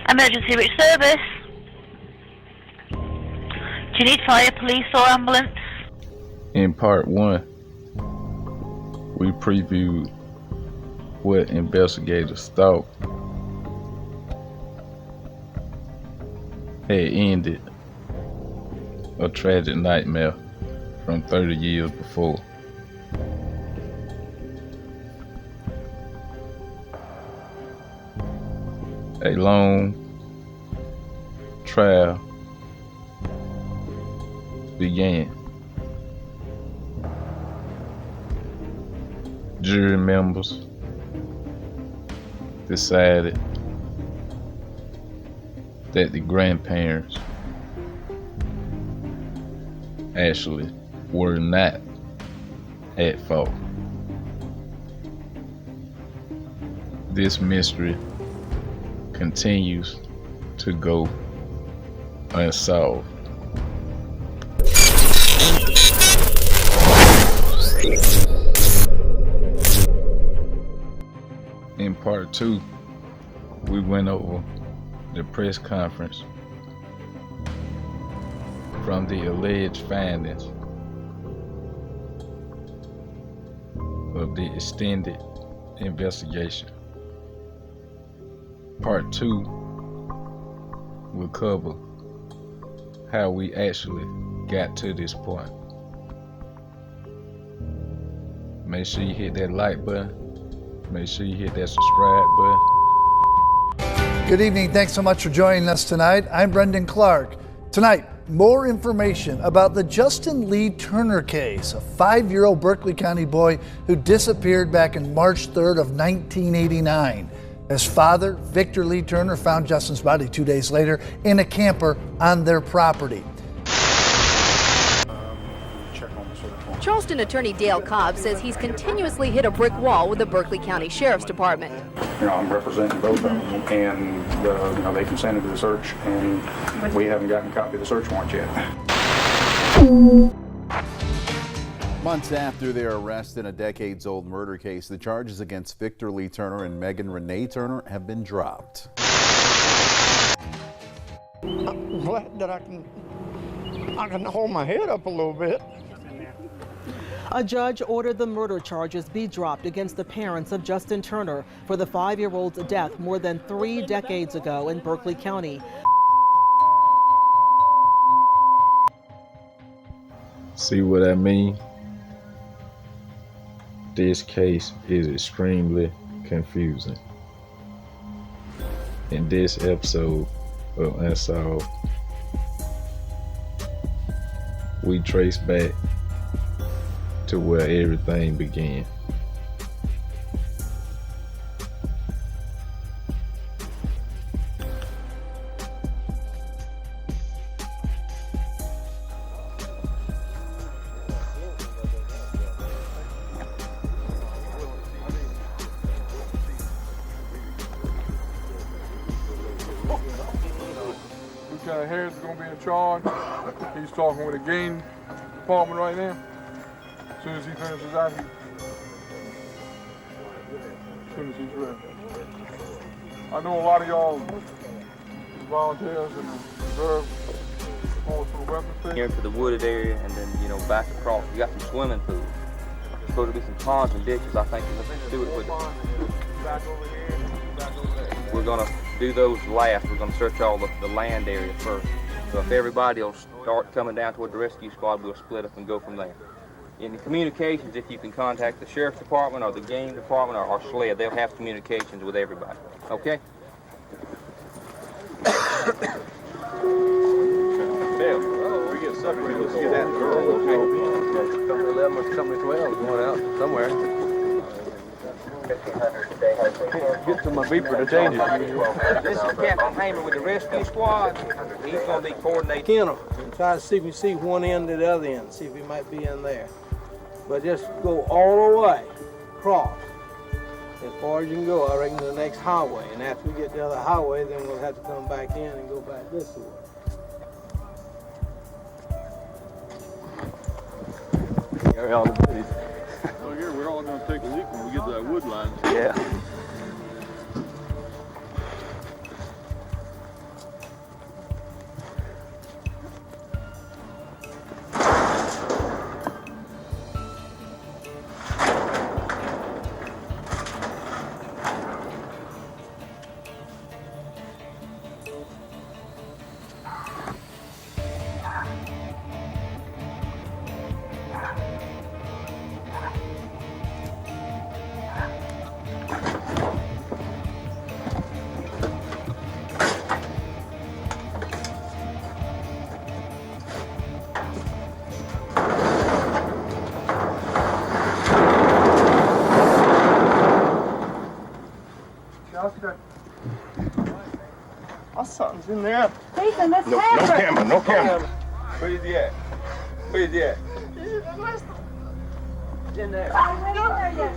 Emergency which service? Do you need fire, police or ambulance? In part 1, we previewed what investigators thought had ended a tragic nightmare from 30 years before. A long trial began. Jury members decided that the grandparents actually were not at fault. This mystery continues to go unsolved. In part 2, we went over the press conference from the alleged findings of the extended investigation. Part 2 will cover how we actually got to this point. Make sure you hit that like button. Make sure you hit that subscribe button. Good evening. Thanks so much for joining us tonight. I'm Brendan Clark. Tonight, more information about the Justin Lee Turner case, a 5-year-old Berkeley County boy who disappeared back in March 3rd of 1989. His father, Victor Lee Turner, found Justin's body 2 days later in a camper on their property. Charleston attorney Dale Cobb says he's continuously hit a brick wall with the Berkeley County Sheriff's Department. I'm representing both of them, and they consented to the search, and we haven't gotten a copy of the search warrant yet. Months after their arrest in a decades-old murder case, the charges against Victor Lee Turner and Megan Renee Turner have been dropped. I'm glad that I can hold my head up a little bit. A judge ordered the murder charges be dropped against the parents of Justin Turner for the 5-year-old's death more than 3 decades ago in Berkeley County. See what I mean? This case is extremely confusing. In this episode of Unsolved, we trace back to where everything began. Lieutenant Harris is going to be in charge. He's talking with the game department right now. As soon as he finishes out, as soon as he's ready. I know a lot of y'all volunteers and reserve for the weapons station. Here into the wooded area and then, back across. You got some swimming pools. There's supposed to be some ponds and ditches. I think let's do it with it. We're going to do those last. We're going to search all the land area first. So if everybody will start coming down toward the rescue squad, we'll split up and go from there. In the communications, if you can contact the Sheriff's Department or the Game Department or SLED, they'll have communications with everybody. Okay? Bill. Oh, we get separated. Let's get that girl. Okay. Company 11 or Company 12 going out somewhere. Get to my beeper to change it. This is Captain Hamer with the rescue squad. He's going to be coordinating. Kennel, and try to see if we see one end to the other end, see if he might be in there. But just go all the way across as far as you can go, I reckon, to the next highway. And after we get to the other highway, then we'll have to come back in and go back this way. Well, here we're all going to take a leak when we get to that wood line. Yeah. My son's in there. Ethan, that's No Patrick. camera, no camera. Where's he at? Where's he at? In there. I haven't been there yet.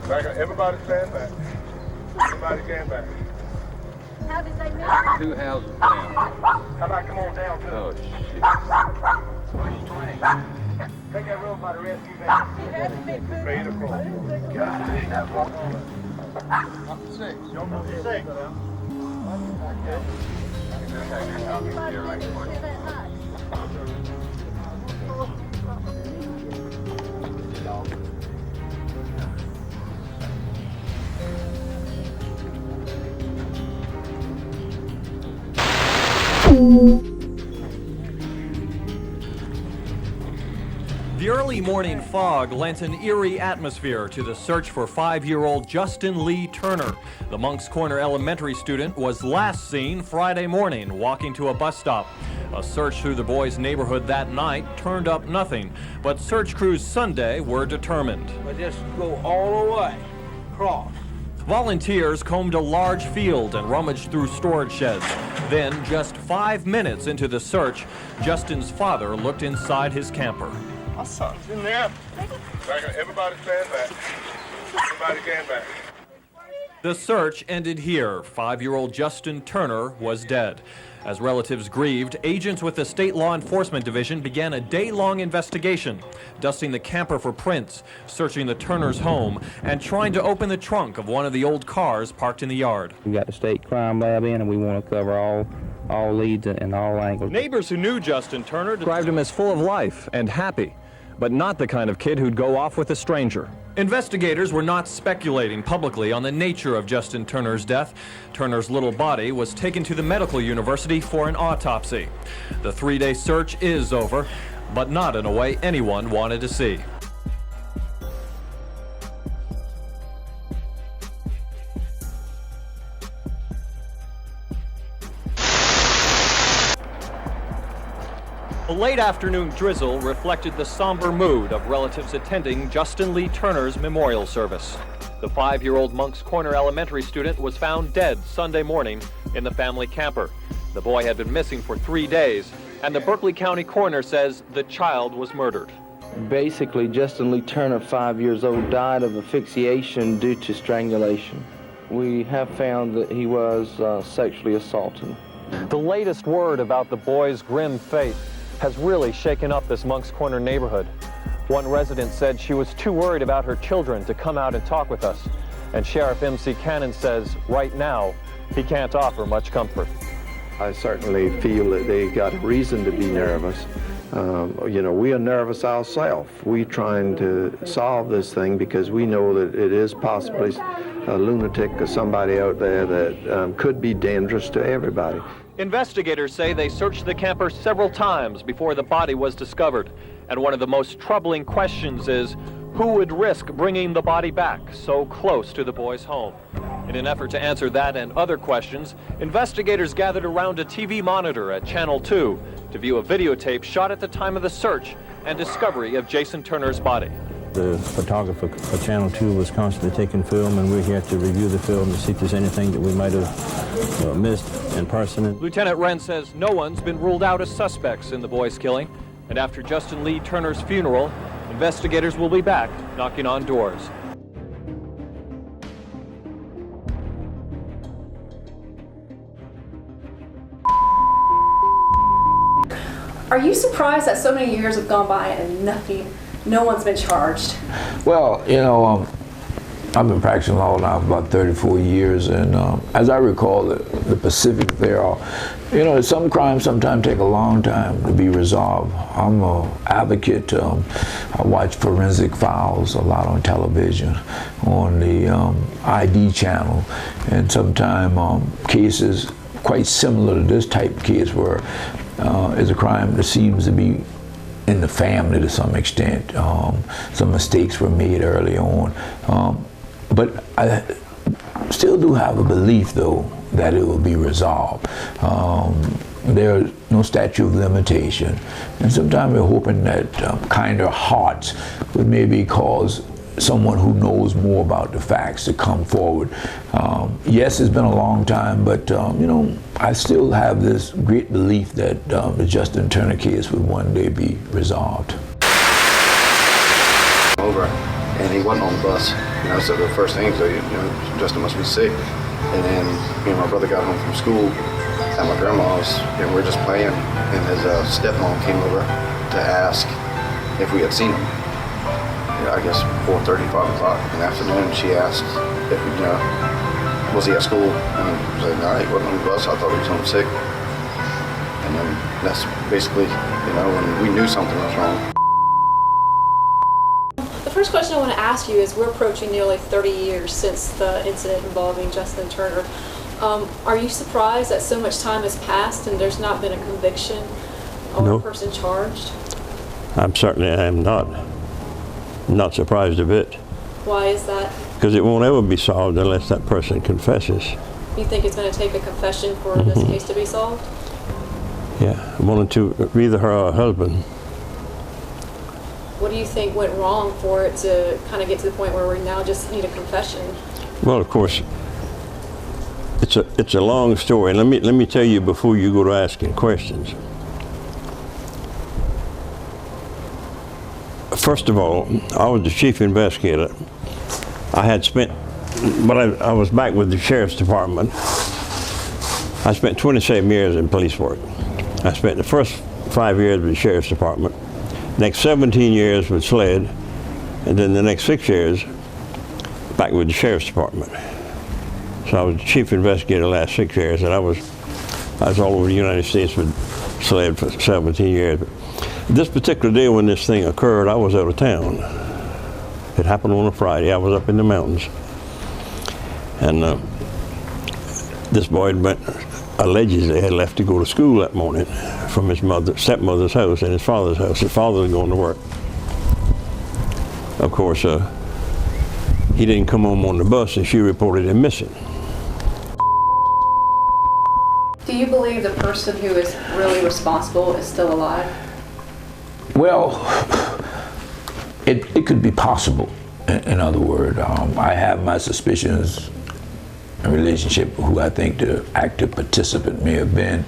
Back up. Everybody stand back. Everybody stand back. How did they meet? 2 houses down. How about come on down to Oh, shit. Take that room by the rescue van. Ready to cross. Up to 6. Jump up to 6. The early morning fog lent an eerie atmosphere to the search for 5-year-old Justin Lee Turner. The Moncks Corner elementary student was last seen Friday morning walking to a bus stop. A search through the boy's neighborhood that night turned up nothing, but search crews Sunday were determined. But just go all the way, cross. Volunteers combed a large field and rummaged through storage sheds. Then, just 5 minutes into the search, Justin's father looked inside his camper. My son's in there. Back up. Everybody stand back. Everybody stand back. The search ended here. 5-year-old Justin Turner was dead. As relatives grieved, agents with the State Law Enforcement Division began a day-long investigation, dusting the camper for prints, searching the Turner's home, and trying to open the trunk of one of the old cars parked in the yard. We got the state crime lab in, and we want to cover all leads and all angles. Neighbors who knew Justin Turner described him as full of life and happy, but not the kind of kid who'd go off with a stranger. Investigators were not speculating publicly on the nature of Justin Turner's death. Turner's little body was taken to the medical university for an autopsy. The 3-day search is over, but not in a way anyone wanted to see. A late afternoon drizzle reflected the somber mood of relatives attending Justin Lee Turner's memorial service. The 5-year-old Moncks Corner elementary student was found dead Sunday morning in the family camper. The boy had been missing for 3 days, and the Berkeley County coroner says the child was murdered. Basically, Justin Lee Turner, 5 years old, died of asphyxiation due to strangulation. We have found that he was sexually assaulted. The latest word about the boy's grim fate has really shaken up this Moncks Corner neighborhood. One resident said she was too worried about her children to come out and talk with us. And Sheriff M.C. Cannon says right now he can't offer much comfort. I certainly feel that they got a reason to be nervous. You know, we are nervous ourselves. We're trying to solve this thing because we know that it is possibly a lunatic or somebody out there that could be dangerous to everybody. Investigators say they searched the camper several times before the body was discovered. And one of the most troubling questions is, who would risk bringing the body back so close to the boy's home? In an effort to answer that and other questions, investigators gathered around a TV monitor at Channel 2 to view a videotape shot at the time of the search and discovery of Jason Turner's body. The photographer for Channel 2 was constantly taking film, and we're here to review the film to see if there's anything that we might have missed in person. Lieutenant Wren says no one's been ruled out as suspects in the boy's killing, and after Justin Lee Turner's funeral, investigators will be back knocking on doors. Are you surprised that so many years have gone by and no one's been charged? Well, you know, I've been practicing law now for about 34 years, and as I recall, the Pacific there are, you know, some crimes sometimes take a long time to be resolved. I'm an advocate. I watch Forensic Files a lot on television, on the ID channel, and sometimes cases quite similar to this type of case where is a crime that seems to be in the family to some extent. Some mistakes were made early on. But I still do have a belief, though, that it will be resolved. there's no statute of limitation. And sometimes we're hoping that kinder hearts would maybe cause someone who knows more about the facts to come forward. Yes, it's been a long time, but you know, I still have this great belief that the Justin Turner case would one day be resolved. Over, and he wasn't on the bus, you know, so the first thing, so, you know, Justin must be sick. And then me and my brother got home from school at my grandma's, and we were just playing, and his stepmom came over to ask if we had seen him. I guess 4:30, 5 o'clock in the afternoon, she asked if, you know, was he at school? And he was like, no, he wasn't on the bus. I thought he was home sick. And then that's basically, you know, when we knew something was wrong. The first question I want to ask you is, we're approaching nearly 30 years since the incident involving Justin Turner. Are you surprised that so much time has passed and there's not been a conviction or a person charged? I am not surprised a bit. Why is that? Because it won't ever be solved unless that person confesses. You think it's going to take a confession for this case to be solved? Yeah, one or two, either her or her husband. What do you think went wrong for it to kind of get to the point where we now just need a confession? Well, of course, it's a long story. And let me tell you before you go to asking questions. First of all, I was the chief investigator. I had spent, but I was back with the sheriff's department. I spent 27 years in police work. I spent the first 5 years with the sheriff's department, next 17 years with SLED, and then the next 6 years back with the sheriff's department. So I was the chief investigator the last 6 years, and I was all over the United States with SLED for 17 years. This particular day when this thing occurred, I was out of town. It happened on a Friday. I was up in the mountains. And this boy allegedly had left to go to school that morning from his stepmother's house and his father's house. His father was going to work. Of course, he didn't come home on the bus, and she reported him missing. Do you believe the person who is really responsible is still alive? Well, it could be possible. In other words, I have my suspicions in relationship with who I think the active participant may have been,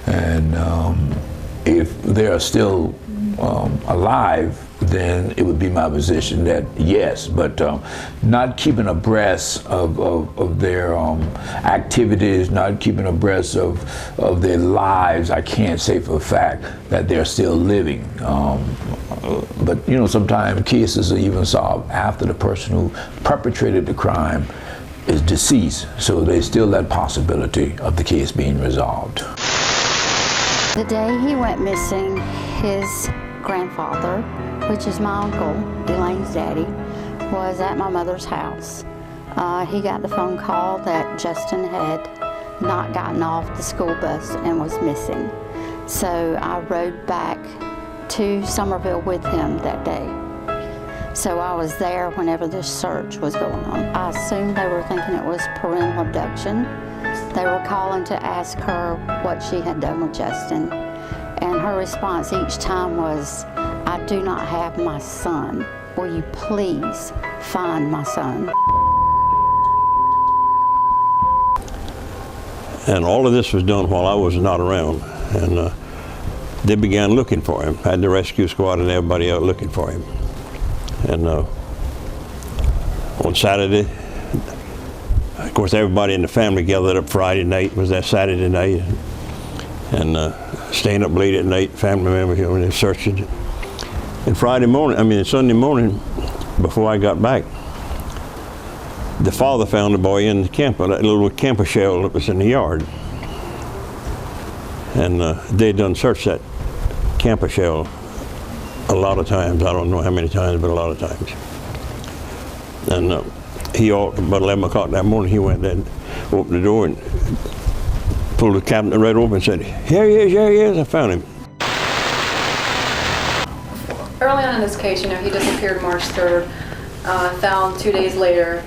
and if they are still alive, then it would be my position that yes, but not keeping abreast of their activities, not keeping abreast of their lives, I can't say for a fact that they're still living. But you know, sometimes cases are even solved after the person who perpetrated the crime is deceased, so there's still that possibility of the case being resolved. The day he went missing, his grandfather, which is my uncle, Elaine's daddy, was at my mother's house. He got the phone call that Justin had not gotten off the school bus and was missing. So I rode back to Somerville with him that day. So I was there whenever this search was going on. I assumed they were thinking it was parental abduction. They were calling to ask her what she had done with Justin. And her response each time was, "I do not have my son. Will you please find my son?" And all of this was done while I was not around. And they began looking for him. Had the rescue squad and everybody out looking for him. And on Saturday, of course, everybody in the family gathered up Friday night. It was that Saturday night. And staying up late at night, family members, you know, they searching. And Sunday morning, before I got back, the father found the boy in the camper, that little camper shell that was in the yard. And they done searched that camper shell a lot of times. I don't know how many times, but a lot of times. And about 11 o'clock that morning, he went there and opened the door and pulled the cabinet right open and said, "Here he is, I found him." Early on in this case, he disappeared March 3rd, found 2 days later.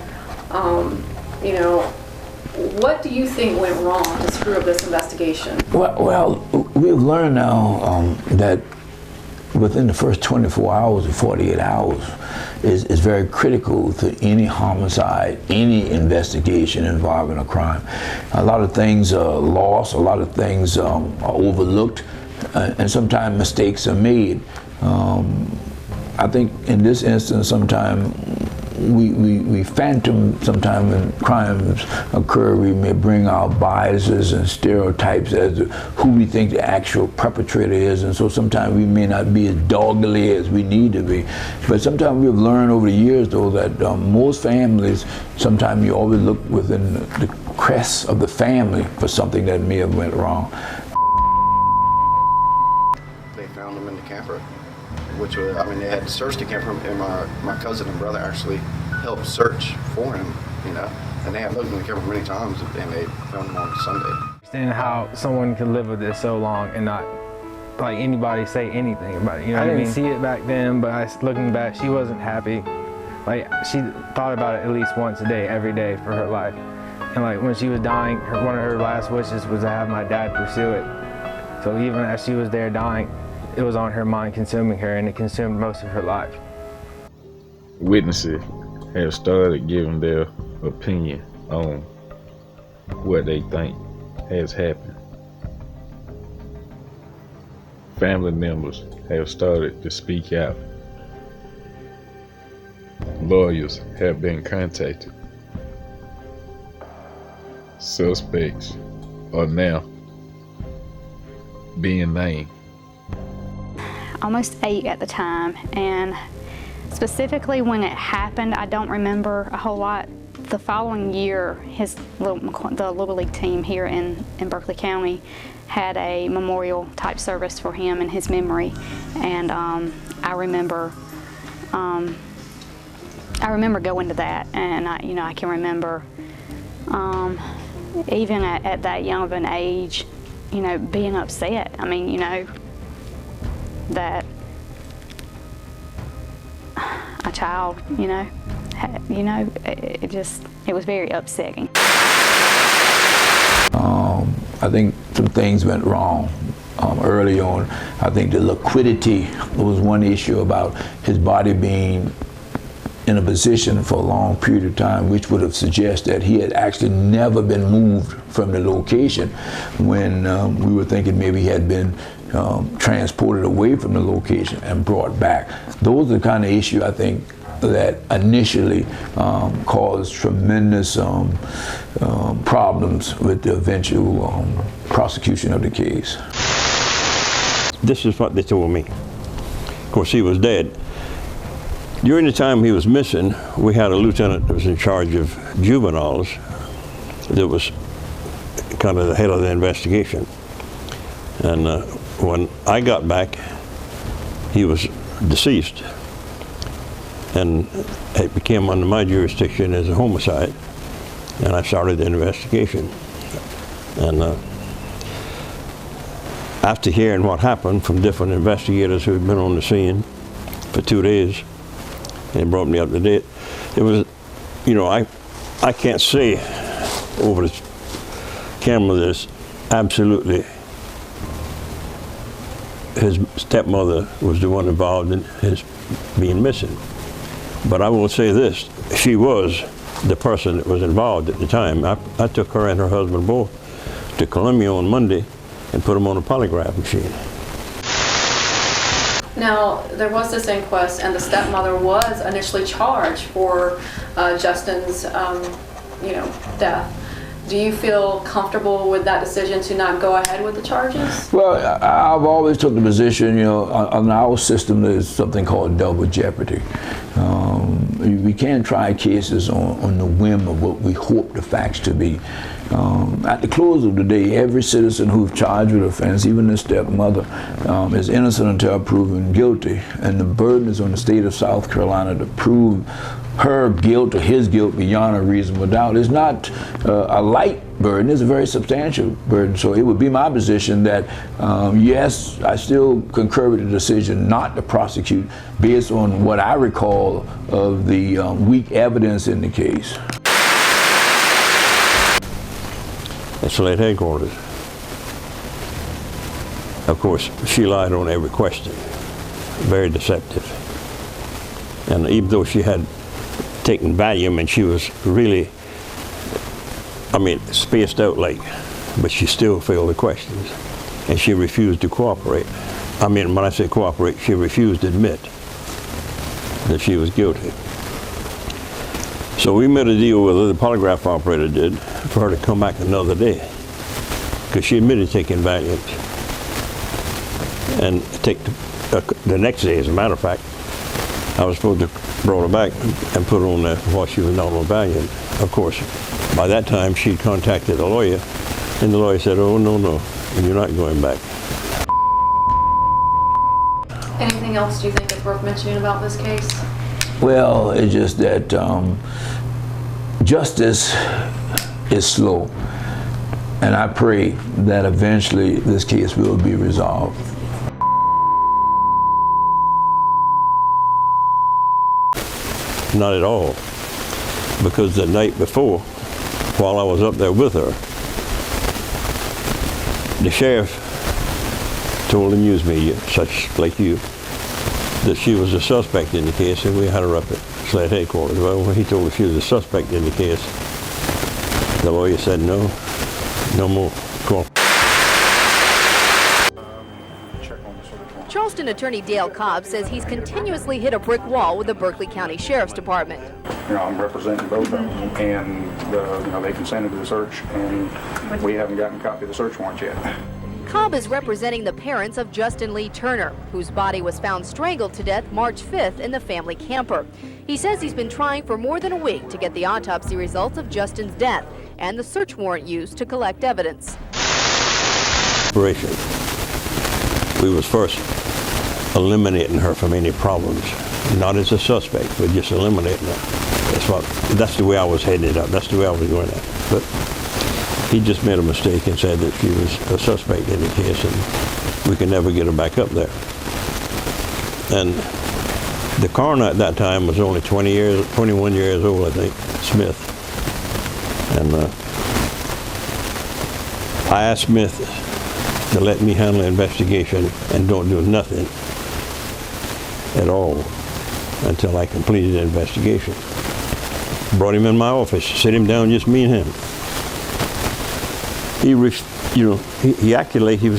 What do you think went wrong to screw up this investigation? Well, we've learned now that within the first 24 hours or 48 hours is very critical to any homicide, any investigation involving a crime. A lot of things are lost, a lot of things are overlooked, and sometimes mistakes are made. I think in this instance, sometimes we phantom sometimes when crimes occur. We may bring our biases and stereotypes as to who we think the actual perpetrator is, and so sometimes we may not be as doggedly as we need to be. But sometimes we've learned over the years, though, that most families, sometimes you always look within the crest of the family for something that may have went wrong. They found him in the camper, which was, I mean, they had to search the camper, and my cousin and brother actually helped search for him, you know, and they had looked in the camper many times, and they found him on Sunday. Understand how someone could live with this so long and not like anybody say anything about it, you know what I mean? I didn't see it back then, but looking back, she wasn't happy. Like, she thought about it at least once a day, every day for her life. And like, when she was dying, one of her last wishes was to have my dad pursue it. So even as she was there dying, it was on her mind, consuming her, and it consumed most of her life. Witnesses have started giving their opinion on what they think has happened. Family members have started to speak out. Lawyers have been contacted. Suspects are now being named. Almost 8 at the time, and specifically when it happened, I don't remember a whole lot. The following year, the Little League team here in Berkeley County had a memorial type service for him in his memory, and I remember going to that, and I can remember even at that young of an age, being upset. I mean, that a child, it was very upsetting. I think some things went wrong early on. I think the liquidity was one issue about his body being in a position for a long period of time, which would have suggested that he had actually never been moved from the location when we were thinking maybe he had been transported away from the location and brought back. Those are the kind of issues I think that initially caused tremendous problems with the eventual prosecution of the case. This is what they told me. Of course, he was dead. During the time he was missing, we had a lieutenant that was in charge of juveniles that was kind of the head of the investigation. And when I got back, he was deceased. And it became under my jurisdiction as a homicide. And I started the investigation. And after hearing what happened from different investigators who had been on the scene for 2 days, and brought me up to date, it was, I can't say over the camera this, absolutely his stepmother was the one involved in his being missing. But I will say this, she was the person that was involved at the time. I took her and her husband both to Columbia on Monday and put them on a polygraph machine. Now, there was this inquest, and the stepmother was initially charged for Justin's, death. Do you feel comfortable with that decision to not go ahead with the charges? Well, I've always took the position, on our system there's something called double jeopardy. We can't try cases on the whim of what we hope the facts to be. At the close of the day, every citizen who's charged with offense, even the stepmother, is innocent until proven guilty. And the burden is on the state of South Carolina to prove her guilt or his guilt beyond a reasonable doubt. It's not a light burden, it's a very substantial burden. So it would be my position that, yes, I still concur with the decision not to prosecute based on what I recall of the weak evidence in the case. at Sled headquarters. Of course, she lied on every question. Very deceptive. And even though she had taken Valium and she was really, spaced out like, but she still failed the questions. And she refused to cooperate. When I say cooperate, she refused to admit that she was guilty. So we made a deal with her, the polygraph operator did, for her to come back another day. Because she admitted taking Valium. And take the next day, as a matter of fact, I was supposed to bring her back and put her on there while she was not on Valium. Of course, by that time she'd contacted a lawyer, and the lawyer said, "Oh, no, you're not going back." Anything else do you think is worth mentioning about this case? Well, it's just that justice is slow, and I pray that eventually this case will be resolved. Not at all, because the night before, while I was up there with her, the sheriff told the news media, such like you, that she was a suspect in the case, and we had her up at Sled headquarters. Well, when he told her she was a suspect in the case, the lawyer said, no more. Cool. Charleston attorney Dale Cobb says he's continuously hit a brick wall with the Berkeley County Sheriff's Department. I'm representing both of them, and they consented to the search, and we haven't gotten a copy of the search warrant yet. Cobb is representing the parents of Justin Lee Turner, whose body was found strangled to death March 5th in the family camper. He says he's been trying for more than a week to get the autopsy results of Justin's death and the search warrant used to collect evidence. We was first eliminating her from any problems, not as a suspect, but just eliminating her. That's the way I was heading it up. That's the way I was going at. But he just made a mistake and said that she was a suspect in the case, and we could never get her back up there. And the coroner at that time was only 21 years old, I think, Smith. And I asked Smith to let me handle the investigation and don't do nothing at all until I completed the investigation. Brought him in my office, sit him down, just me and him. He acted like he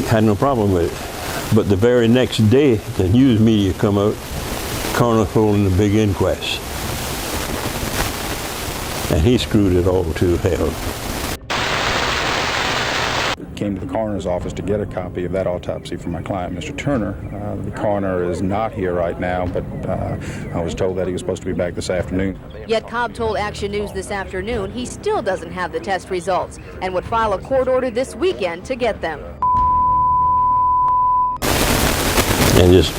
had no problem with it. But the very next day, the news media come out, coroner holding a big inquest. And he screwed it all to hell. Came to the coroner's office to get a copy of that autopsy from my client, Mr. Turner. The coroner is not here right now, but I was told that he was supposed to be back this afternoon. Yet Cobb told Action News this afternoon he still doesn't have the test results and would file a court order this weekend to get them. And just,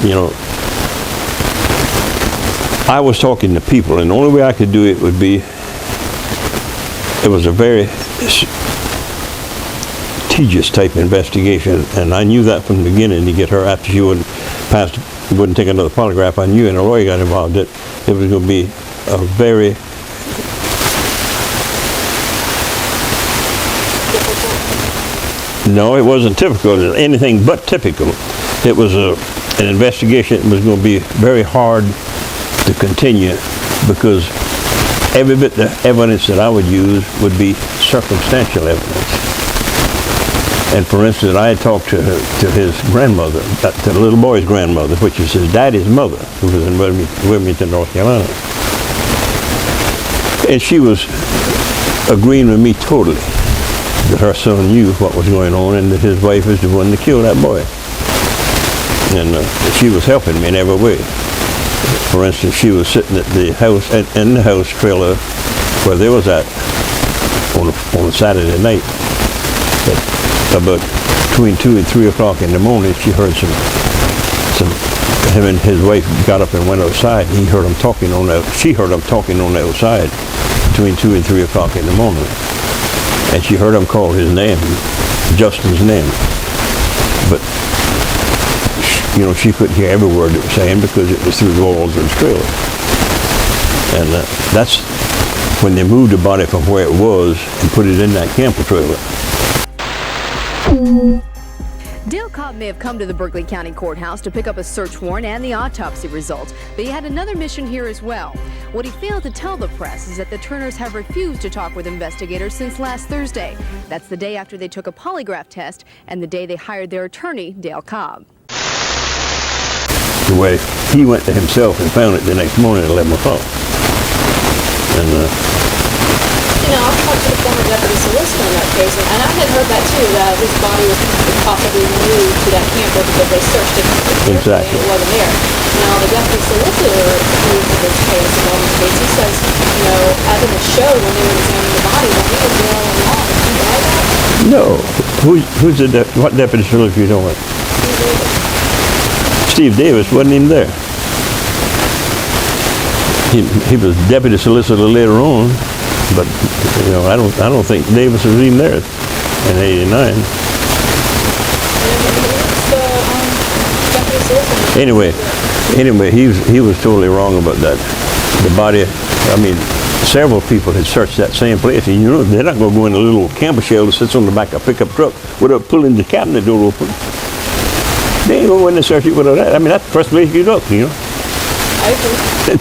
I was talking to people, and the only way I could do it would be, it was a very tedious type investigation, and I knew that from the beginning to get her after she wouldn't take another polygraph. I knew, and a lawyer got involved, that it was going to be a very No, it wasn't typical. It was anything but typical. It was an investigation that was going to be very hard to continue because every bit of evidence that I would use would be circumstantial evidence. And for instance, I had talked to his grandmother, to the little boy's grandmother, which is his daddy's mother, who was in Wilmington, North Carolina. And she was agreeing with me totally that her son knew what was going on and that his wife was the one to kill that boy. And she was helping me in every way. For instance, she was sitting at the house, in the house trailer where they was at on a Saturday night. About between 2 and 3 o'clock in the morning, she heard him and his wife got up and went outside. She heard them talking on the outside between 2 and 3 o'clock in the morning. And she heard him call his name, Justin's name. But, she couldn't hear every word it was saying because it was through the walls of the trailer. And that's when they moved the body from where it was and put it in that camper trailer. Dale Cobb may have come to the Berkeley County Courthouse to pick up a search warrant and the autopsy results, but he had another mission here as well. What he failed to tell the press is that the Turners have refused to talk with investigators since last Thursday. That's the day after they took a polygraph test and the day they hired their attorney, Dale Cobb. The way he went to himself and found it the next morning at 11 o'clock. And I've talked to the former deputy solicitor on that case, and I had heard that too, that his body was possibly moved to that camper because they searched it exactly. And it wasn't there. Now, the deputy solicitor who in this case, in this case, he says, as in the show when they were examining the body, that he was there all along. Do you buy that? no, who's what deputy solicitor you know what? Steve Davis wasn't even there. He was deputy solicitor later on. But I don't think Davis was even there in '89. Anyway, he was totally wrong about that. The body, I mean, several people had searched that same place, and they're not going to go in a little camper shell that sits on the back of a pickup truck without pulling the cabinet door open. They ain't going to go in and search it without that. I mean, that's the first place you look, I agree.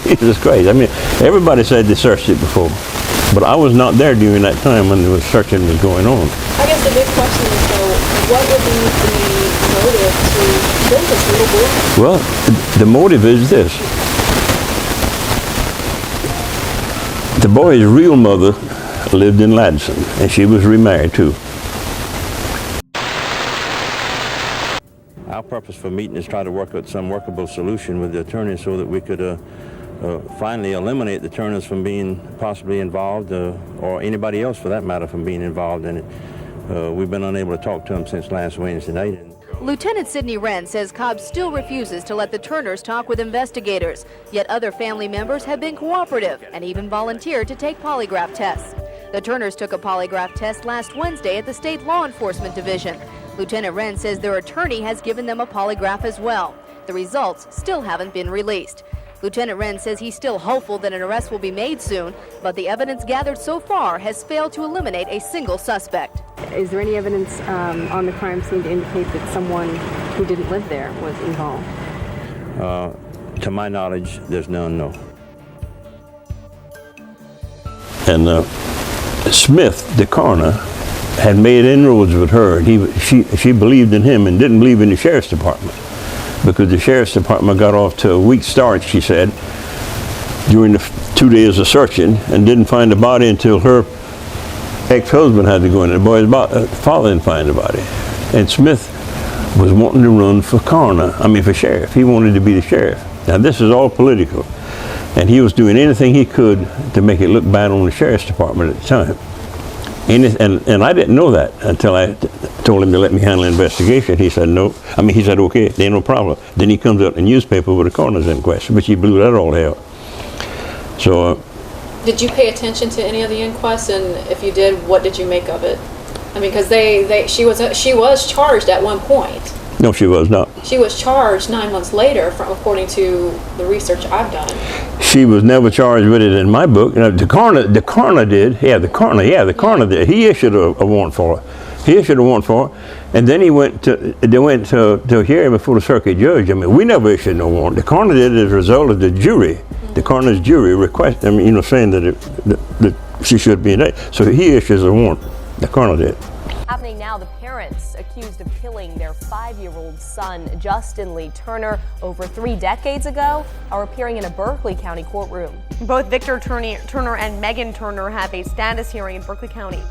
Jesus Christ. I mean, everybody said they searched it before. But I was not there during that time when the searching was going on. I guess the big question is, though, what would be the motive to kill this little boy? Well, the motive is this. The boy's real mother lived in Ladson, and she was remarried too. Our purpose for meeting is try to work out some workable solution with the attorney so that we could finally eliminate the Turners from being possibly involved, or anybody else for that matter from being involved in it. We've been unable to talk to them since last Wednesday night. Lieutenant Sidney Wren says Cobb still refuses to let the Turners talk with investigators, yet other family members have been cooperative and even volunteered to take polygraph tests. The Turners took a polygraph test last Wednesday at the State Law Enforcement Division. Lieutenant Wren says their attorney has given them a polygraph as well. The results still haven't been released. Lieutenant Wren says he's still hopeful that an arrest will be made soon, but the evidence gathered so far has failed to eliminate a single suspect. Is there any evidence on the crime scene to indicate that someone who didn't live there was involved? To my knowledge, there's none, no. And Smith, the coroner, had made inroads with her, and she believed in him and didn't believe in the sheriff's department, because the sheriff's department got off to a weak start, she said, during the 2 days of searching, and didn't find the body until her ex-husband had to go in. The boy's father didn't find the body. And Smith was wanting to run for for sheriff. He wanted to be the sheriff. Now this is all political. And he was doing anything he could to make it look bad on the sheriff's department at the time. And I didn't know that until I told him to let me handle the investigation. He said no. He said okay, there ain't no problem. Then he comes out in the newspaper with a coroner's inquest, but he blew that all out. So. Did you pay attention to any of the inquests, and if you did, what did you make of it? Because she was charged at one point. No, she was not. She was charged 9 months later, according to the research I've done. She was never charged with it in my book. The coroner did. Yeah, the coroner did. He issued a warrant for her. He issued a warrant for her, and then they went to hearing before the circuit judge. We never issued no warrant. The coroner did it as a result of the jury. The coroner's jury request, saying that she should be indicted. So he issues a warrant. The coroner did. Happening now, the parents accused of killing their 5-year-old son, Justin Lee Turner, over 3 decades ago, are appearing in a Berkeley County courtroom. Both Victor Turner and Megan Turner have a status hearing in Berkeley County.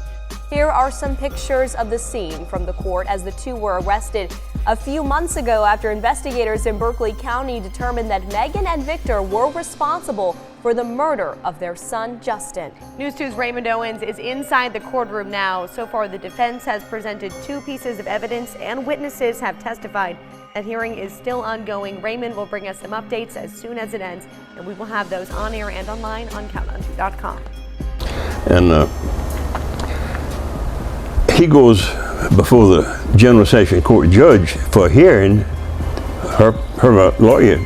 Here are some pictures of the scene from the court as the two were arrested a few months ago after investigators in Berkeley County determined that Megan and Victor were responsible for the murder of their son, Justin. News 2's Raymond Owens is inside the courtroom now. So far, the defense has presented 2 pieces of evidence and witnesses have testified. That hearing is still ongoing. Raymond will bring us some updates as soon as it ends, and we will have those on air and online on countdown2.com. And he goes before the General Session Court judge for a hearing. Her lawyer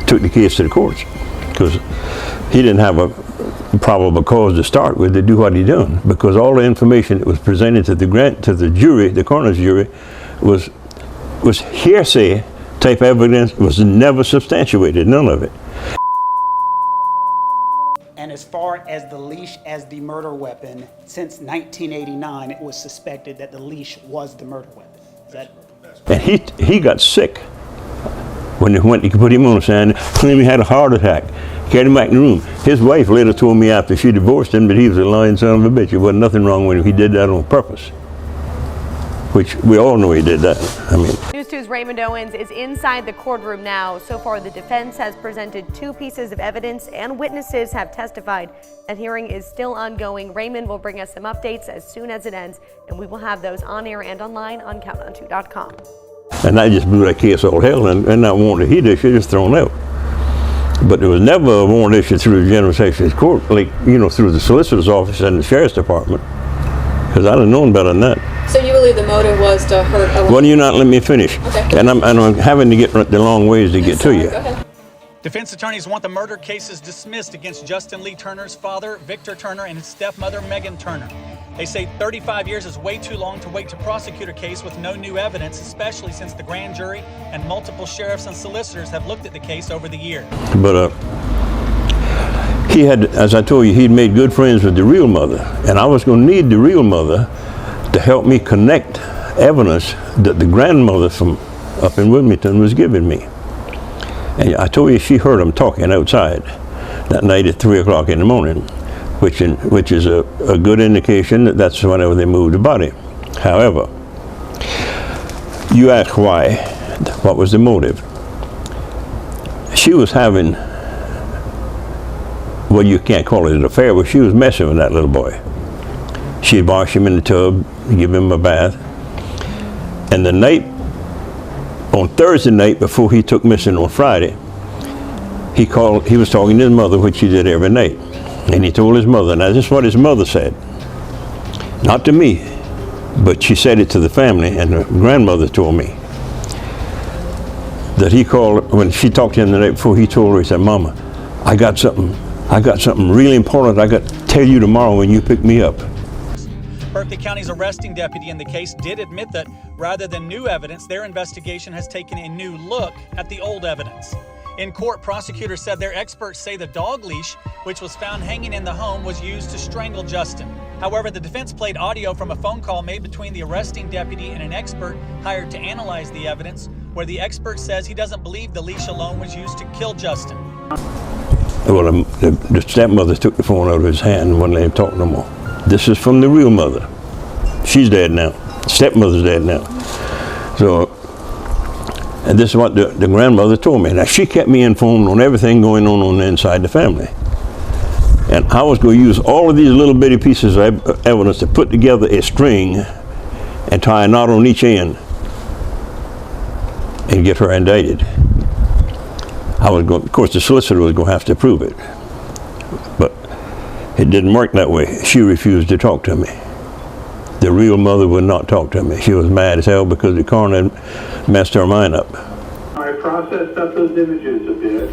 took the case to the courts because he didn't have probable cause to start with to do what he done, because all the information that was presented to the jury, the coroner's jury, was hearsay type evidence, was never substantiated, none of it. And as far as the leash as the murder weapon, since 1989, it was suspected that the leash was the murder weapon. Is that? And he got sick when they went to put him on the stand, claimed he had a heart attack. Carried him back in the room. His wife later told me after she divorced him that he was a lying son of a bitch. There wasn't nothing wrong with him. He did that on purpose, which we all know he did that. I mean. News 2's Raymond Owens is inside the courtroom now. So far, the defense has presented 2 pieces of evidence and witnesses have testified. That hearing is still ongoing. Raymond will bring us some updates as soon as it ends, and we will have those on air and online on countdown2.com. And I just blew that case all hell, and that warrant that he did, she just thrown out. But there was never a warrant issued through the General Sessions Court, like, you know, through the solicitor's office and the sheriff's department, because I'd have known better than that. So you believe the motive was to hurt a... Well, you not let me finish. Okay. And I'm having to get the long ways to get to you. Go ahead. Defense attorneys want the murder cases dismissed against Justin Lee Turner's father, Victor Turner, and his stepmother, Megan Turner. They say 35 years is way too long to wait to prosecute a case with no new evidence, especially since the grand jury and multiple sheriffs and solicitors have looked at the case over the years. But he had, as I told you, he'd made good friends with the real mother, and I was going to need the real mother to help me connect evidence that the grandmother from up in Wilmington was giving me. And I told you she heard them talking outside that night at 3 o'clock in the morning, which is a good indication that that's whenever they moved the body. However, you ask why, what was the motive? She was having, well, you can't call it an affair, but she was messing with that little boy. She'd wash him in the tub, give him a bath, and the night, on Thursday night before he took missing on Friday, he was talking to his mother, which he did every night. And he told his mother, now this is what his mother said. Not to me, but she said it to the family, and the grandmother told me that he called, when she talked to him the night before, he told her, he said, Mama, I got something really important I got to tell you tomorrow when you pick me up. Berkeley County's arresting deputy in the case did admit that rather than new evidence, their investigation has taken a new look at the old evidence. In court, prosecutors said their experts say the dog leash, which was found hanging in the home, was used to strangle Justin. However, the defense played audio from a phone call made between the arresting deputy and an expert hired to analyze the evidence, where the expert says he doesn't believe the leash alone was used to kill Justin. Well, the stepmother took the phone out of his hand and wouldn't let him talk no more. This is from the real mother. She's dead now. Stepmother's dead now. So, and this is what the grandmother told me. Now, she kept me informed on everything going on inside the family. And I was going to use all of these little bitty pieces of evidence to put together a string and tie a knot on each end and get her indicted. Of course, the solicitor was going to have to prove it. But it didn't work that way. She refused to talk to me. The real mother would not talk to me. She was mad as hell because the coroner had messed her mind up. I processed up those images a bit.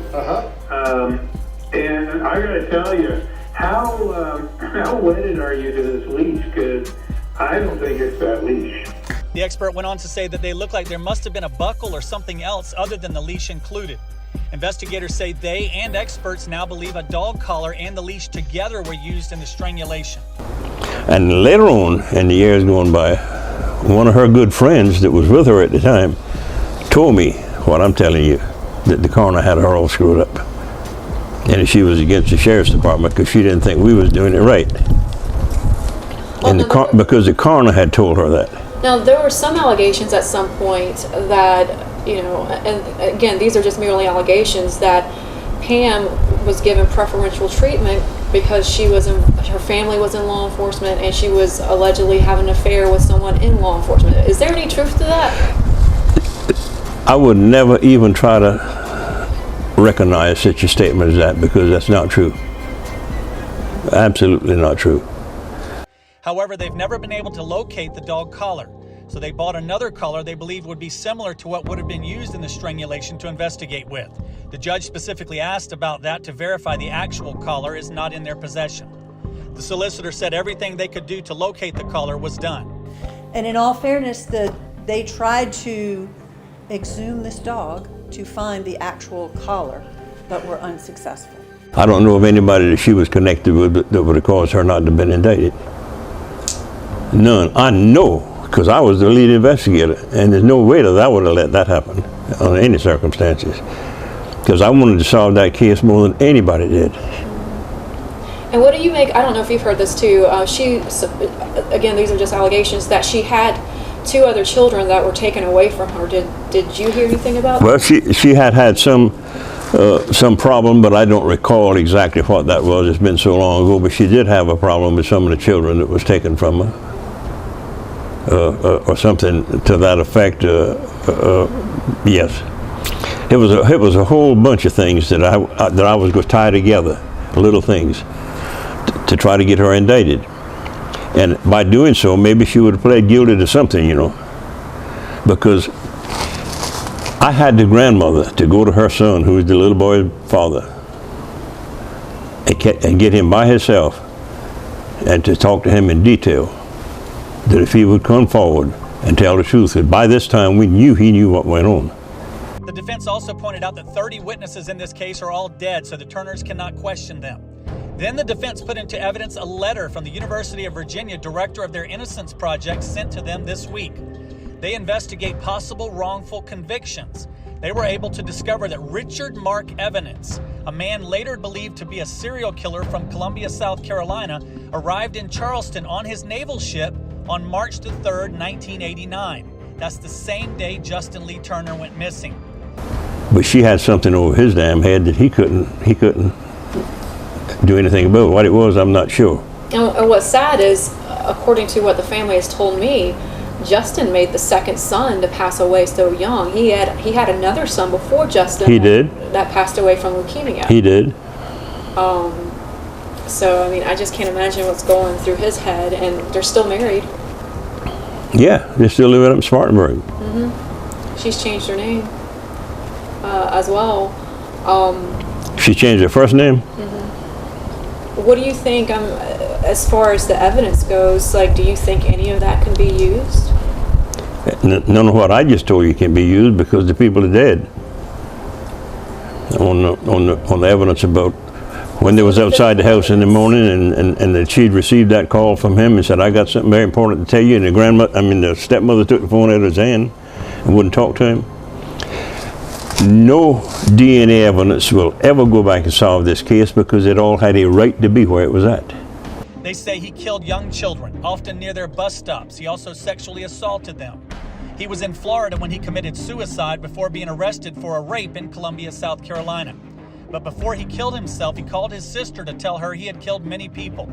And I gotta tell you, how wedded are you to this leash? Because I don't think it's that leash. The expert went on to say that they look like there must have been a buckle or something else other than the leash included. Investigators say they and experts now believe a dog collar and the leash together were used in the strangulation. And later on, in the years going by, one of her good friends that was with her at the time told me what I'm telling you, that the coroner had her all screwed up. And she was against the sheriff's department because she didn't think we was doing it right. And because the coroner had told her that. Now, there were some allegations at some point that, you know, and again, these are just merely allegations, that Pam was given preferential treatment because her family was in law enforcement and she was allegedly having an affair with someone in law enforcement. Is there any truth to that? I would never even try to recognize such a statement as that, because that's not true. Absolutely not true. However, they've never been able to locate the dog collar. So they bought another collar they believed would be similar to what would have been used in the strangulation to investigate with. The judge specifically asked about that to verify the actual collar is not in their possession. The solicitor said everything they could do to locate the collar was done. And in all fairness, they tried to exhume this dog to find the actual collar, but were unsuccessful. I don't know of anybody that she was connected with that would have caused her not to have been indicted. None. I know, because I was the lead investigator, and there's no way that I would have let that happen under any circumstances. Because I wanted to solve that case more than anybody did. And what do you make, I don't know if you've heard this too, again, these are just allegations, that she had 2 other children that were taken away from her. Did you hear anything about that? Well, she had some problem, but I don't recall exactly what that was. It's been so long ago, but she did have a problem with some of the children that was taken from her, or something to that effect. Yes, it was a whole bunch of things that I was going to tie together, little things, to try to get her indicted. And by doing so, maybe she would have pled guilty to something, you know, because I had the grandmother to go to her son, who was the little boy's father, and get him by himself and to talk to him in detail, that if he would come forward and tell the truth, that by this time we knew he knew what went on. The defense also pointed out that 30 witnesses in this case are all dead, so the Turners cannot question them. Then the defense put into evidence a letter from the University of Virginia director of their Innocence Project sent to them this week. They investigate possible wrongful convictions. They were able to discover that Richard Mark Evans, a man later believed to be a serial killer from Columbia, South Carolina, arrived in Charleston on his naval ship on March the 3rd, 1989. That's the same day Justin Lee Turner went missing. But she had something over his damn head that he couldn't do anything about. What it was, I'm not sure. And what's sad is, according to what the family has told me, Justin made the second son to pass away so young. He had another son before Justin. He did. That passed away from leukemia. He did. So I mean, I just can't imagine what's going through his head. And they're still married. Yeah, they still live up in Spartanburg. Mm-hmm. She's changed her name as well. She changed her first name. Mm-hmm. What do you think? As far as the evidence goes, like, do you think any of that can be used? None of what I just told you can be used because the people are dead. On the evidence about when they was outside the house in the morning and that she'd received that call from him and said, I got something very important to tell you, and the stepmother took the phone out of his hand and wouldn't talk to him. No DNA evidence will ever go back and solve this case because it all had a right to be where it was at. They say he killed young children, often near their bus stops. He also sexually assaulted them. He was in Florida when he committed suicide before being arrested for a rape in Columbia, South Carolina. But before he killed himself, he called his sister to tell her he had killed many people.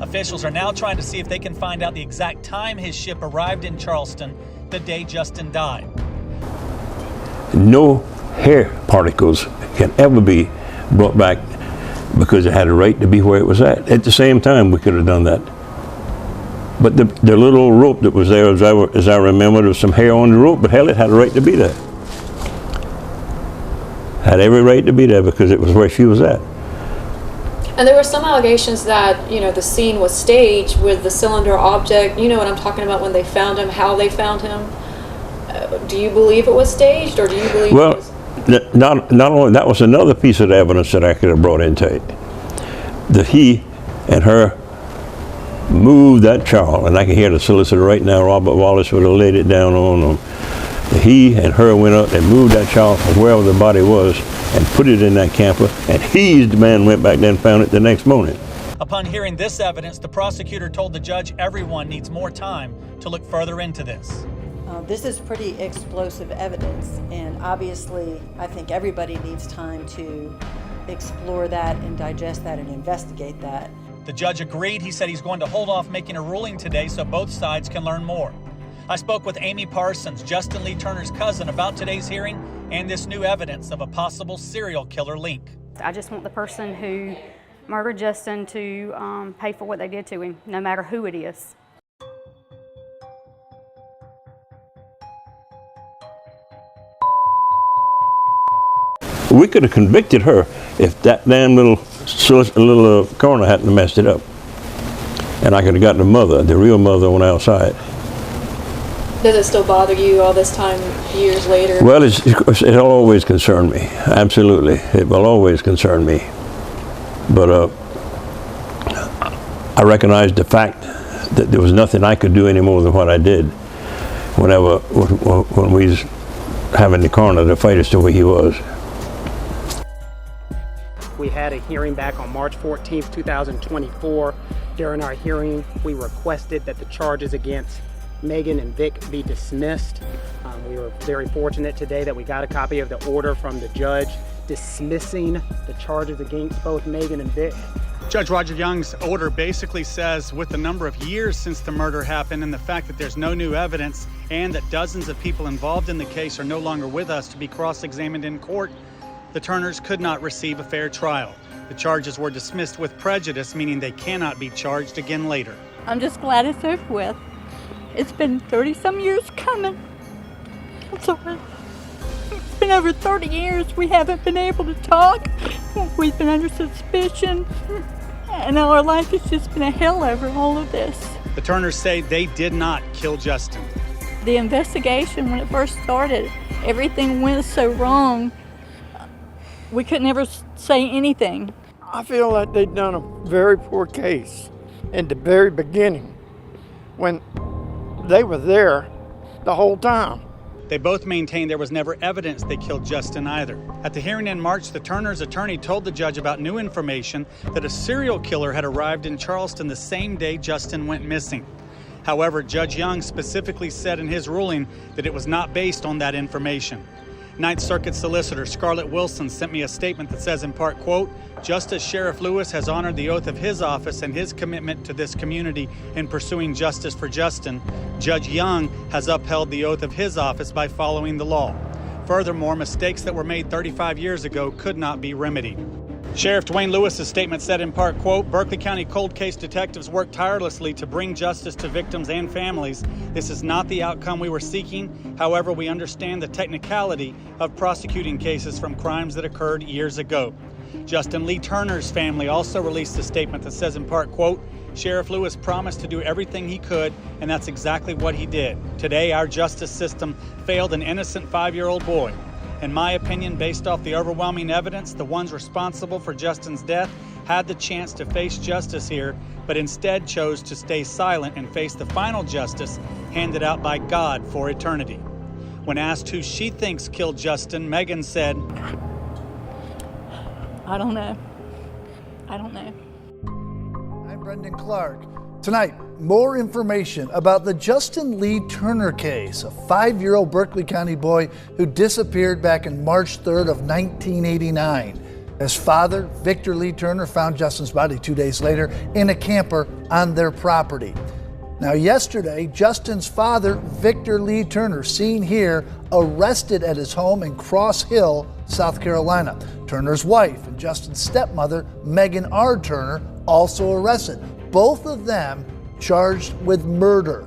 Officials are now trying to see if they can find out the exact time his ship arrived in Charleston the day Justin died. No hair particles can ever be brought back because it had a right to be where it was at. At the same time, we could have done that. But the little rope that was there, as I remember, there was some hair on the rope, but hell, it had a right to be there. Had every right to be there because it was where she was at. And there were some allegations that, you know, the scene was staged with the cylinder object. You know what I'm talking about, when they found him, how they found him. Do you believe it was staged, or do you believe it was... Not only that, was another piece of evidence that I could have brought into it. That he and her moved that child, and I can hear the solicitor right now, Robert Wallace, would have laid it down on him. He and her went up and moved that child from wherever the body was and put it in that camper, and the man went back there and found it the next morning. Upon hearing this evidence, the prosecutor told the judge everyone needs more time to look further into this. This is pretty explosive evidence, and obviously I think everybody needs time to explore that and digest that and investigate that. The judge agreed. He said he's going to hold off making a ruling today so both sides can learn more. I spoke with Amy Parsons, Justin Lee Turner's cousin, about today's hearing and this new evidence of a possible serial killer link. I just want the person who murdered Justin to pay for what they did to him, no matter who it is. we could have convicted her if that damn little coroner hadn't messed it up. And I could have gotten the real mother on the outside. Does it still bother you all this time, years later? Well, it'll always concern me. Absolutely. It will always concern me. But I recognized the fact that there was nothing I could do any more than what I did when we was having the coroner to fight us the way he was. We had a hearing back on March 14th, 2024. During our hearing, we requested that the charges against Megan and Vic be dismissed. We were very fortunate today that we got a copy of the order from the judge dismissing the charges against both Megan and Vic. Judge Roger Young's order basically says, with the number of years since the murder happened and the fact that there's no new evidence and that dozens of people involved in the case are no longer with us to be cross-examined in court, the Turners could not receive a fair trial. The charges were dismissed with prejudice, meaning they cannot be charged again later. I'm just glad it's over with. It's been 30-some years coming. It's been over 30 years we haven't been able to talk. We've been under suspicion. And our life has just been a hell over all of this. The Turners say they did not kill Justin. The investigation, when it first started, everything went so wrong. We could never say anything. I feel like they've done a very poor case in the very beginning when they were there the whole time. They both maintained there was never evidence they killed Justin either. At the hearing in March, the Turners' attorney told the judge about new information that a serial killer had arrived in Charleston the same day Justin went missing. However, Judge Young specifically said in his ruling that it was not based on that information. Ninth Circuit Solicitor Scarlett Wilson sent me a statement that says in part, quote, "Just as Sheriff Lewis has honored the oath of his office and his commitment to this community in pursuing justice for Justin, Judge Young has upheld the oath of his office by following the law. Furthermore, mistakes that were made 35 years ago could not be remedied." Sheriff Dwayne Lewis's statement said in part, quote, "Berkeley County cold case detectives worked tirelessly to bring justice to victims and families. This is not the outcome we were seeking. However, we understand the technicality of prosecuting cases from crimes that occurred years ago." Justin Lee Turner's family also released a statement that says in part, quote, "Sheriff Lewis promised to do everything he could, and that's exactly what he did. Today, our justice system failed an innocent 5-year-old boy. In my opinion, based off the overwhelming evidence, the ones responsible for Justin's death had the chance to face justice here, but instead chose to stay silent and face the final justice handed out by God for eternity." When asked who she thinks killed Justin, Megan said, I don't know. I'm Brendan Clark. Tonight, more information about the Justin Lee Turner case, a 5-year-old Berkeley County boy who disappeared back in March 3rd of 1989. His father, Victor Lee Turner, found Justin's body 2 days later in a camper on their property. Now, yesterday, Justin's father, Victor Lee Turner, seen here, arrested at his home in Cross Hill, South Carolina. Turner's wife and Justin's stepmother, Megan R. Turner, also arrested. Both of them charged with murder.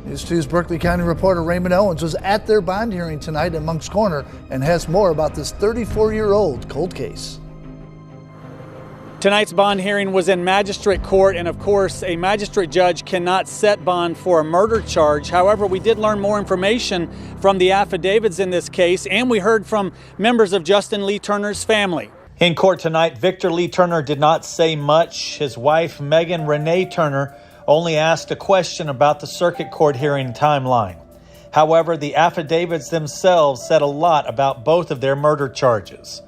News 2's Berkeley County reporter Raymond Owens was at their bond hearing tonight in Moncks Corner and has more about this 34-year-old cold case. Tonight's bond hearing was in magistrate court, and of course, a magistrate judge cannot set bond for a murder charge. However, we did learn more information from the affidavits in this case, and we heard from members of Justin Lee Turner's family. In court tonight, Victor Lee Turner did not say much. His wife, Megan Renee Turner, only asked a question about the circuit court hearing timeline. However, the affidavits themselves said a lot about both of their murder charges.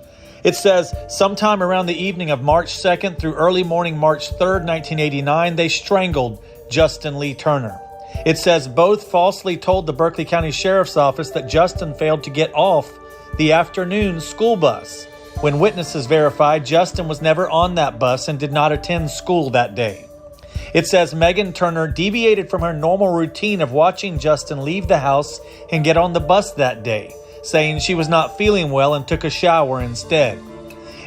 It says, sometime around the evening of March 2nd through early morning March 3rd, 1989, they strangled Justin Lee Turner. It says both falsely told the Berkeley County Sheriff's Office that Justin failed to get off the afternoon school bus. When witnesses verified, Justin was never on that bus and did not attend school that day. It says Megan Turner deviated from her normal routine of watching Justin leave the house and get on the bus that day, saying she was not feeling well and took a shower instead.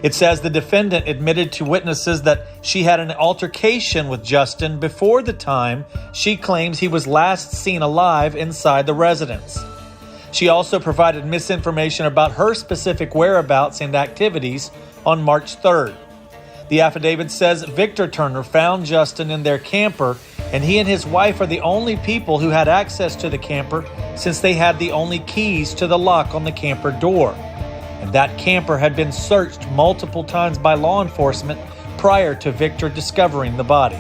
It says the defendant admitted to witnesses that she had an altercation with Justin before the time she claims he was last seen alive inside the residence. She also provided misinformation about her specific whereabouts and activities on March 3rd. The affidavit says Victor Turner found Justin in their camper, and he and his wife are the only people who had access to the camper since they had the only keys to the lock on the camper door. And that camper had been searched multiple times by law enforcement prior to Victor discovering the body.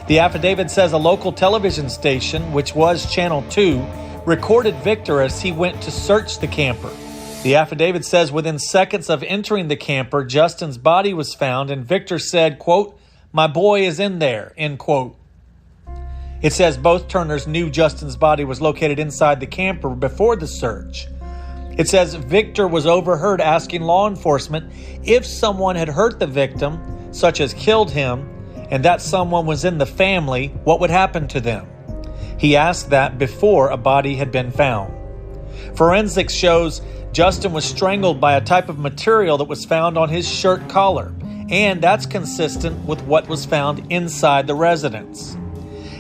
The affidavit says a local television station, which was Channel 2, recorded Victor as he went to search the camper. The affidavit says within seconds of entering the camper, Justin's body was found, and Victor said, quote, "My boy is in there," end quote. It says both Turners knew Justin's body was located inside the camper before the search. It says Victor was overheard asking law enforcement if someone had hurt the victim, such as killed him, and that someone was in the family, what would happen to them. He asked that before a body had been found. Forensics shows Justin was strangled by a type of material that was found on his shirt collar, and that's consistent with what was found inside the residence.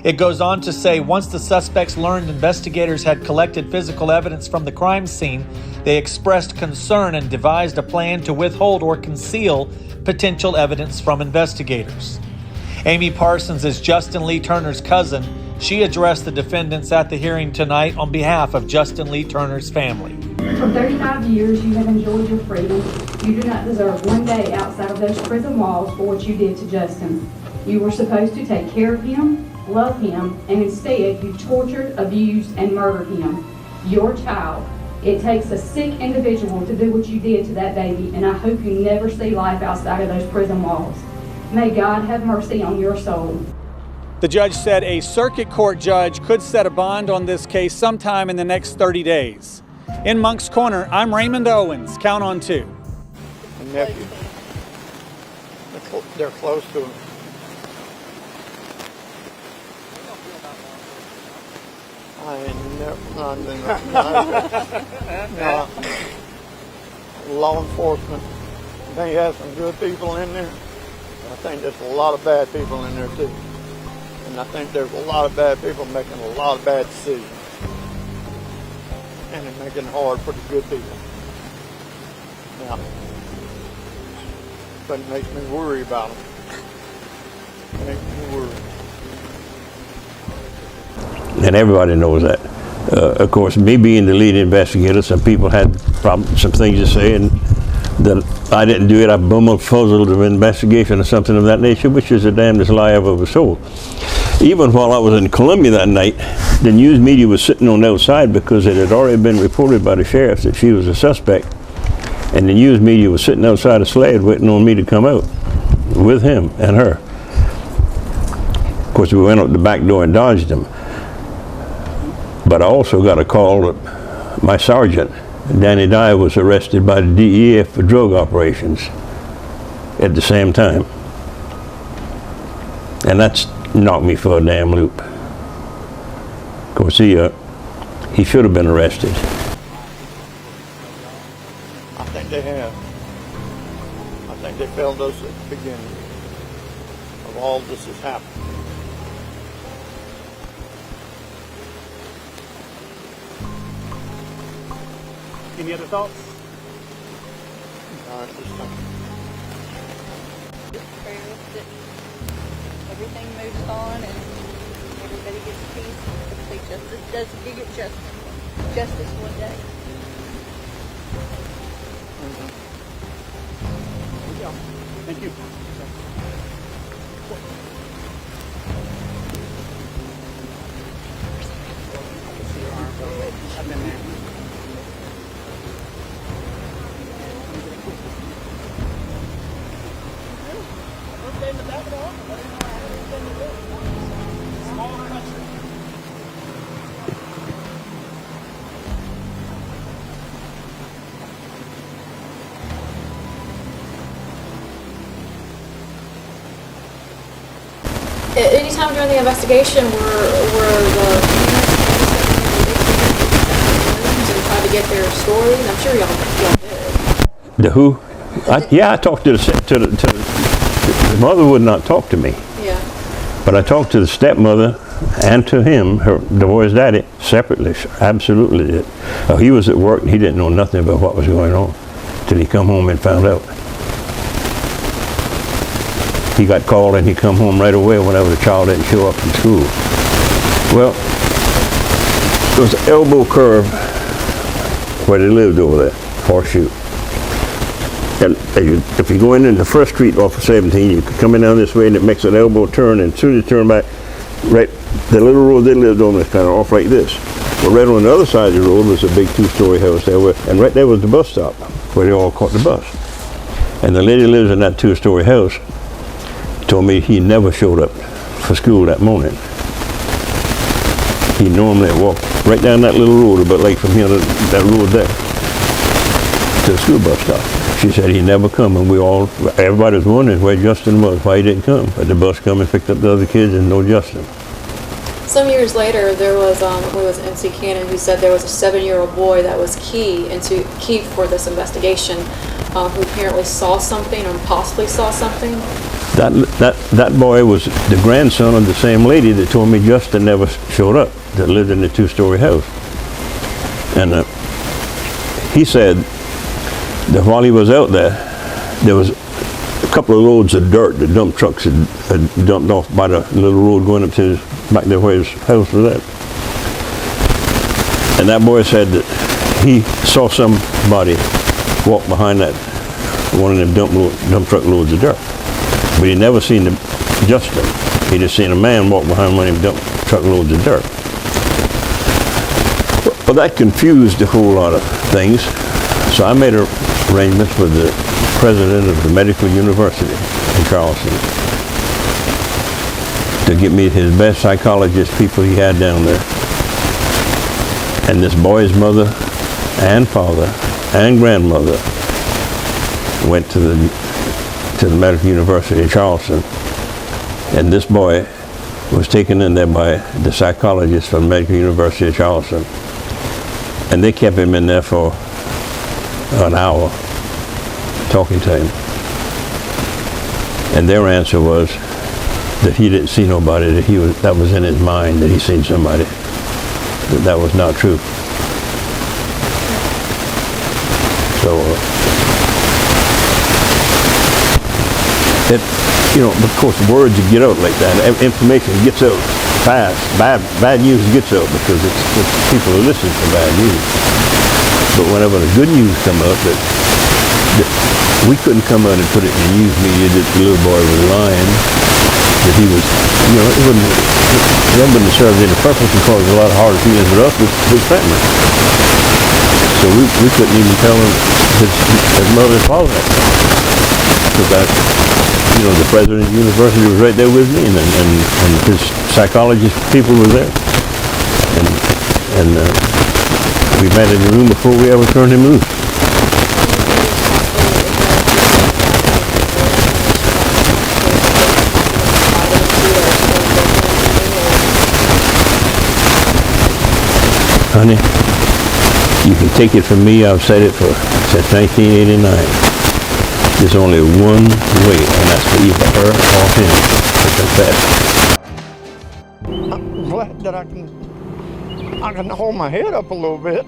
It goes on to say once the suspects learned investigators had collected physical evidence from the crime scene, they expressed concern and devised a plan to withhold or conceal potential evidence from investigators. Amy Parsons is Justin Lee Turner's cousin. She addressed the defendants at the hearing tonight on behalf of Justin Lee Turner's family. For 35 years, you have enjoyed your freedom. You do not deserve one day outside of those prison walls for what you did to Justin. You were supposed to take care of him, love him, and instead you tortured, abused, and murdered him. Your child. It takes a sick individual to do what you did to that baby, and I hope you never see life outside of those prison walls. May God have mercy on your soul. The judge said a circuit court judge could set a bond on this case sometime in the next 30 days. In Monk's Corner, I'm Raymond Owens. Count on 2. A nephew. They're close to him. I ain't never no. Law enforcement, they have some good people in there. I think there's a lot of bad people in there too. And I think there's a lot of bad people making a lot of bad decisions. And they're making it hard for the good people. Now, but it makes me worry about them. It makes me worry. And everybody knows that. Of course, me being the lead investigator, some people had some things to say, and that I didn't do it. I fuzzled of investigation or something of that nature, which is the damnedest lie I've ever sold. Even while I was in Columbia that night, the news media was sitting on the outside because it had already been reported by the sheriff that she was a suspect, and the news media was sitting outside the Slade waiting on me to come out with him and her. Of course, we went out the back door and dodged them. But I also got a call that my sergeant, Danny Dye, was arrested by the DEA for drug operations at the same time. And that's knocked me for a damn loop. Of course, he should have been arrested. I think they have. I think they failed us at the beginning of all this has happened. Any other thoughts? All right, this time. Everything moves on and everybody gets peace. Hopefully justice doesn't get justice one day. Thank you. I've been there. Anytime during the investigation were the parents and tried to get their story, and I'm sure y'all did. The who? I talked to the mother would not talk to me. Yeah. But I talked to the stepmother and to him, the boy's daddy, separately, absolutely did. He was at work and he didn't know nothing about what was going on till he come home and found out. He got called and he come home right away whenever the child didn't show up from school. Well, there was an elbow curve where they lived over there, Horseshoe. And if you go in the first street off of 17, you come in down this way and it makes an elbow turn, and as soon as you turn back, right, the little road they lived on was kind of off like this. But right on the other side of the road was a big two-story house there, and right there was the bus stop where they all caught the bus. And the lady lives in that two-story house told me he never showed up for school that morning. He normally walked right down that little road, about like from here to that road there, to the school bus stop. She said he never come, and everybody was wondering where Justin was, why he didn't come. But the bus come and picked up the other kids and no Justin. Some years later, there was MC Cannon who said there was a 7-year-old boy that was key for this investigation, who apparently saw something or possibly saw something. That boy was the grandson of the same lady that told me Justin never showed up, that lived in the two-story house. And he said that while he was out there was a couple of loads of dirt the dump trucks had dumped off by the little road going up to back there where his house was at. And that boy said that he saw somebody walk behind that one of them dump truck loads of dirt. But he never seen Justin. He just seen a man walk behind one of them dump truck loads of dirt. Well, that confused a whole lot of things. So I made arrangements with the president of the medical university in Charleston to get me his best psychologist people he had down there. And this boy's mother and father and grandmother went to the medical university in Charleston, and this boy was taken in there by the psychologist from the medical university of Charleston, and they kept him in there for an hour talking to him, and their answer was that he didn't see nobody, that was in his mind that he seen somebody. That was not true. So of course, words get out like that. Information gets out fast. Bad news gets out because it's people are listening to bad news. But whenever the good news come up, that we couldn't come out and put it in the news media that the little boy was lying, that he was, that wouldn't have served any purpose and caused a lot of hard feelings with us, with his family. So we couldn't even tell him his mother and father. Because the president of the university was right there with me, and his psychologist people were there. And we met in the room before we ever turned him loose. Honey, you can take it from me, I've said it since 1989. There's only one way, and that's for either her or him to confess. I'm glad that I can hold my head up a little bit.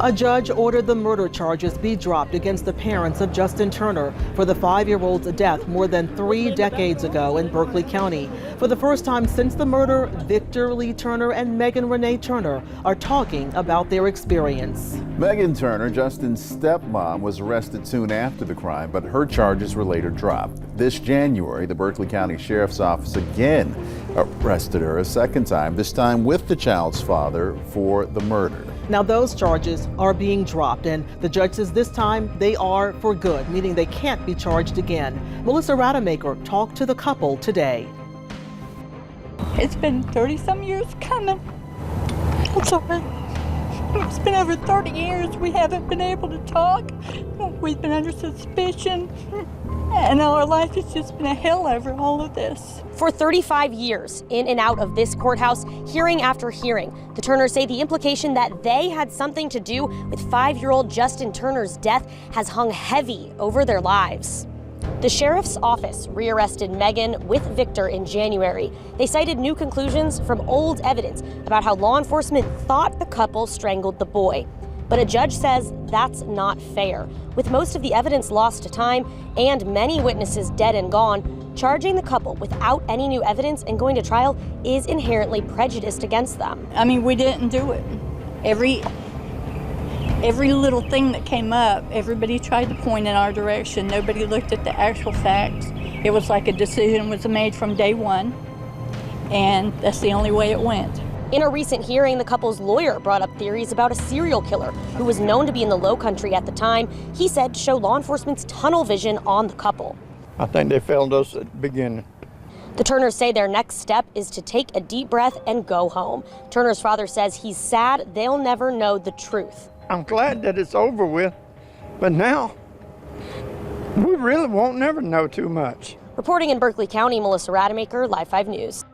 A judge ordered the murder charges be dropped against the parents of Justin Turner for the 5-year-old's death more than 3 decades ago in Berkeley County. For the first time since the murder, Victor Lee Turner and Megan Renee Turner are talking about their experience. Megan Turner, Justin's stepmom, was arrested soon after the crime, but her charges were later dropped. This January, the Berkeley County Sheriff's Office again arrested her a second time, this time with the child's father for the murder. Now those charges are being dropped, and the judge says this time they are for good, meaning they can't be charged again. Melissa Rademacher talked to the couple today. It's been 30-some years coming. I'm sorry. It's been over 30 years we haven't been able to talk. We've been under suspicion. And our life has just been a hell over all of this. For 35 years, in and out of this courthouse, hearing after hearing, the Turners say the implication that they had something to do with 5-year-old Justin Turner's death has hung heavy over their lives. The sheriff's office rearrested Megan with Victor in January. They cited new conclusions from old evidence about how law enforcement thought the couple strangled the boy. But a judge says that's not fair. With most of the evidence lost to time and many witnesses dead and gone, charging the couple without any new evidence and going to trial is inherently prejudiced against them. I mean, we didn't do it. Every little thing that came up, everybody tried to point in our direction. Nobody looked at the actual facts. It was like a decision was made from day one, and that's the only way it went. In a recent hearing, the couple's lawyer brought up theories about a serial killer who was known to be in the Low Country at the time. He said to show law enforcement's tunnel vision on the couple. I think they failed us at the beginning. The Turners say their next step is to take a deep breath and go home. Turner's father says he's sad they'll never know the truth. I'm glad that it's over with, but now we really won't never know too much. Reporting in Berkeley County, Melissa Rademacher, Live 5 News.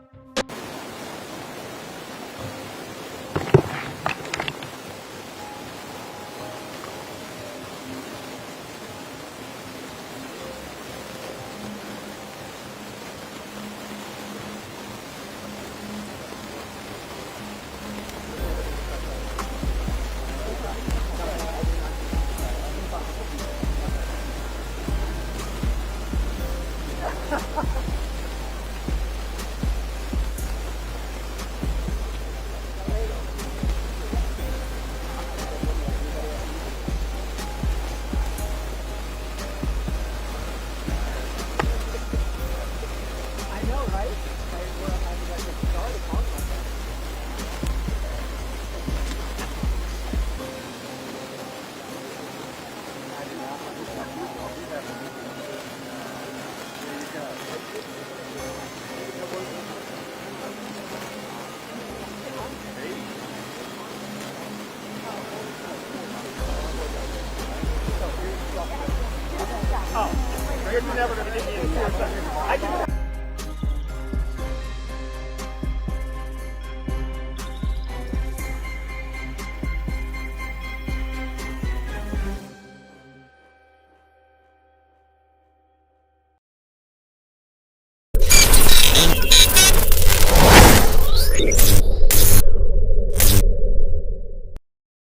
Oh, you're never going to get me in here.